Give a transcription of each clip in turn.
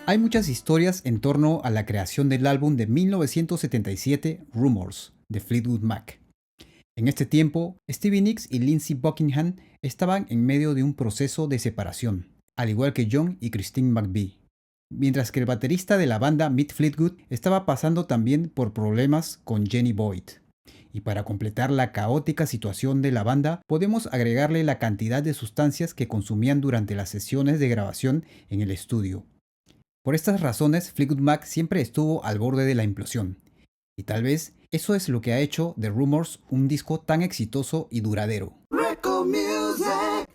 Hay muchas historias en torno a la creación del álbum de 1977 Rumors de Fleetwood Mac. En este tiempo, Stevie Nicks y Lindsey Buckingham estaban en medio de un proceso de separación, al igual que John y Christine McVie, mientras que el baterista de la banda Mick Fleetwood estaba pasando también por problemas con Jenny Boyd. Y para completar la caótica situación de la banda, podemos agregarle la cantidad de sustancias que consumían durante las sesiones de grabación en el estudio. Por estas razones, Fleetwood Mac siempre estuvo al borde de la implosión. Y tal vez eso es lo que ha hecho de Rumors un disco tan exitoso y duradero. Record music.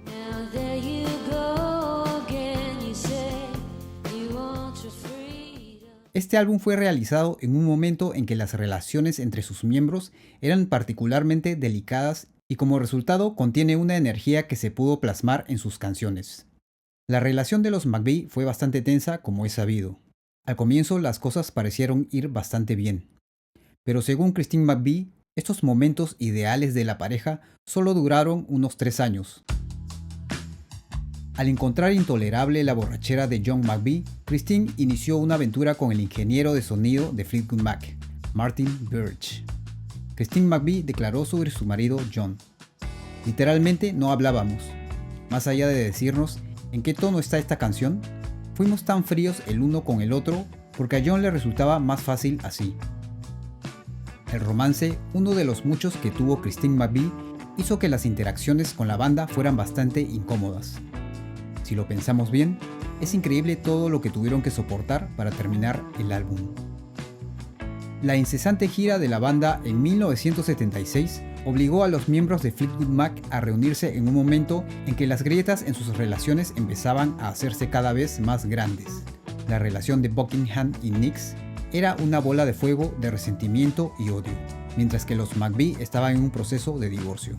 Now there you go again, you say you want your freedom. Este álbum fue realizado en un momento en que las relaciones entre sus miembros eran particularmente delicadas y como resultado contiene una energía que se pudo plasmar en sus canciones. La relación de los McVie fue bastante tensa, como es sabido. Al comienzo las cosas parecieron ir bastante bien. Pero según Christine McVie, estos momentos ideales de la pareja solo duraron unos 3 años. Al encontrar intolerable la borrachera de John McVie, Christine inició una aventura con el ingeniero de sonido de Fleetwood Mac, Martin Birch. Christine McVie declaró sobre su marido John: "Literalmente no hablábamos. Más allá de decirnos ¿en qué tono está esta canción?, fuimos tan fríos el uno con el otro porque a John le resultaba más fácil así". El romance, uno de los muchos que tuvo Christine McVie, hizo que las interacciones con la banda fueran bastante incómodas. Si lo pensamos bien, es increíble todo lo que tuvieron que soportar para terminar el álbum. La incesante gira de la banda en 1976 obligó a los miembros de Fleetwood Mac a reunirse en un momento en que las grietas en sus relaciones empezaban a hacerse cada vez más grandes. La relación de Buckingham y Nicks era una bola de fuego de resentimiento y odio, mientras que los McVie estaban en un proceso de divorcio.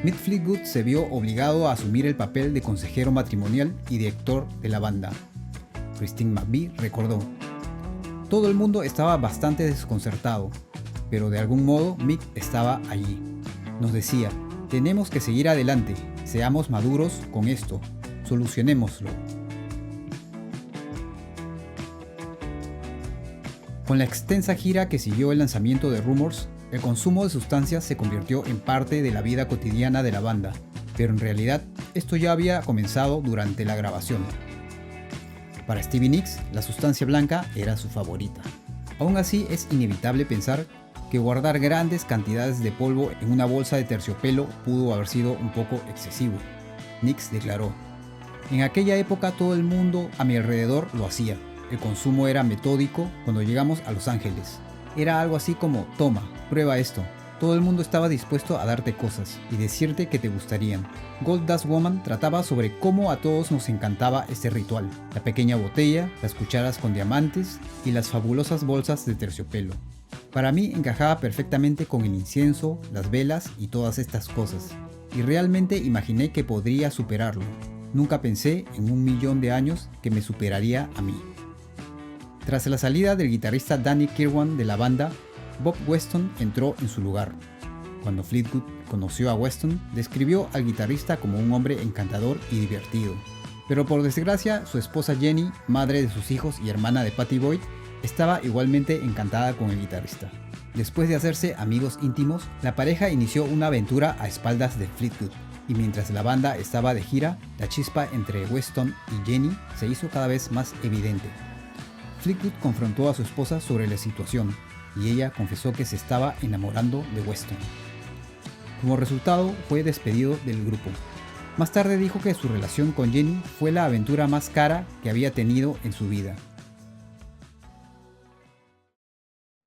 Mick Fleetwood se vio obligado a asumir el papel de consejero matrimonial y director de la banda. Christine McVie recordó: "Todo el mundo estaba bastante desconcertado, pero de algún modo Mick estaba allí. Nos decía, tenemos que seguir adelante, seamos maduros con esto, solucionémoslo". Con la extensa gira que siguió el lanzamiento de Rumors, el consumo de sustancias se convirtió en parte de la vida cotidiana de la banda, pero en realidad esto ya había comenzado durante la grabación. Para Stevie Nicks, la sustancia blanca era su favorita. Aún así, es inevitable pensar que guardar grandes cantidades de polvo en una bolsa de terciopelo pudo haber sido un poco excesivo. Nicks declaró: "En aquella época todo el mundo a mi alrededor lo hacía. El consumo era metódico cuando llegamos a Los Ángeles. Era algo así como, toma, prueba esto". Todo el mundo estaba dispuesto a darte cosas y decirte que te gustarían. Gold Dust Woman trataba sobre cómo a todos nos encantaba este ritual: la pequeña botella, las cucharas con diamantes y las fabulosas bolsas de terciopelo. Para mí encajaba perfectamente con el incienso, las velas y todas estas cosas, y realmente imaginé que podría superarlo. Nunca pensé en 1.000.000 de años que me superaría a mí. Tras la salida del guitarrista Danny Kirwan de la banda, Bob Weston entró en su lugar. Cuando Fleetwood conoció a Weston, describió al guitarrista como un hombre encantador y divertido. Pero por desgracia, su esposa Jenny, madre de sus hijos y hermana de Pattie Boyd, estaba igualmente encantada con el guitarrista. Después de hacerse amigos íntimos, la pareja inició una aventura a espaldas de Fleetwood, y mientras la banda estaba de gira, la chispa entre Weston y Jenny se hizo cada vez más evidente. Fleetwood confrontó a su esposa sobre la situación, y ella confesó que se estaba enamorando de Weston. Como resultado, fue despedido del grupo. Más tarde dijo que su relación con Jenny fue la aventura más cara que había tenido en su vida.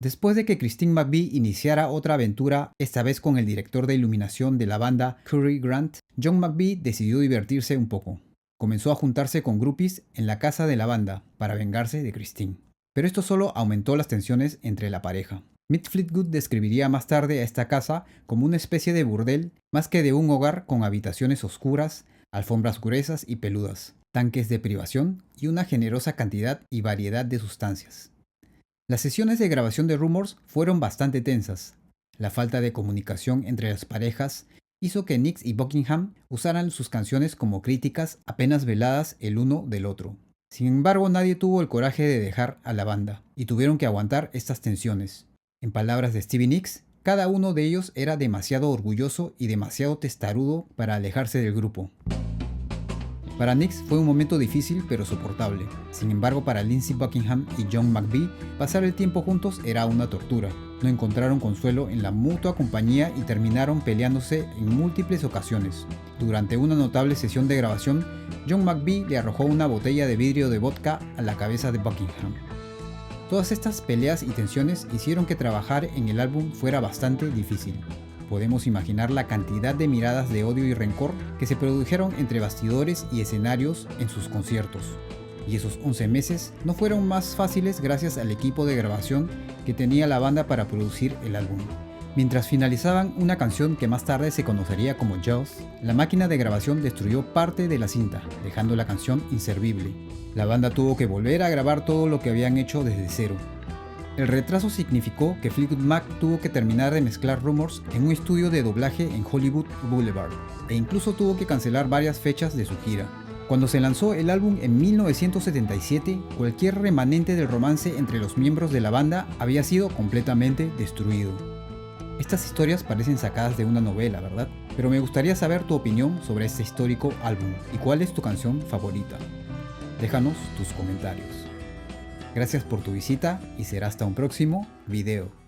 Después de que Christine McVie iniciara otra aventura, esta vez con el director de iluminación de la banda, Curry Grant, John McVie decidió divertirse un poco. Comenzó a juntarse con groupies en la casa de la banda para vengarse de Christine. Pero esto solo aumentó las tensiones entre la pareja. Mick Fleetwood describiría más tarde a esta casa como una especie de burdel más que de un hogar con habitaciones oscuras, alfombras gruesas y peludas, tanques de privación y una generosa cantidad y variedad de sustancias. Las sesiones de grabación de Rumors fueron bastante tensas. La falta de comunicación entre las parejas hizo que Nicks y Buckingham usaran sus canciones como críticas apenas veladas el uno del otro. Sin embargo, nadie tuvo el coraje de dejar a la banda, y tuvieron que aguantar estas tensiones. En palabras de Stevie Nicks, cada uno de ellos era demasiado orgulloso y demasiado testarudo para alejarse del grupo. Para Nicks fue un momento difícil pero soportable. Sin embargo, para Lindsey Buckingham y John McVie, pasar el tiempo juntos era una tortura. No encontraron consuelo en la mutua compañía y terminaron peleándose en múltiples ocasiones. Durante una notable sesión de grabación, John McVie le arrojó una botella de vidrio de vodka a la cabeza de Buckingham. Todas estas peleas y tensiones hicieron que trabajar en el álbum fuera bastante difícil. Podemos imaginar la cantidad de miradas de odio y rencor que se produjeron entre bastidores y escenarios en sus conciertos. Y esos 11 meses no fueron más fáciles gracias al equipo de grabación que tenía la banda para producir el álbum. Mientras finalizaban una canción que más tarde se conocería como Jaws, la máquina de grabación destruyó parte de la cinta, dejando la canción inservible. La banda tuvo que volver a grabar todo lo que habían hecho desde cero. El retraso significó que Fleetwood Mac tuvo que terminar de mezclar Rumours en un estudio de doblaje en Hollywood Boulevard, e incluso tuvo que cancelar varias fechas de su gira. Cuando se lanzó el álbum en 1977, cualquier remanente del romance entre los miembros de la banda había sido completamente destruido. Estas historias parecen sacadas de una novela, ¿verdad? Pero me gustaría saber tu opinión sobre este histórico álbum y cuál es tu canción favorita. Déjanos tus comentarios. Gracias por tu visita y será hasta un próximo video.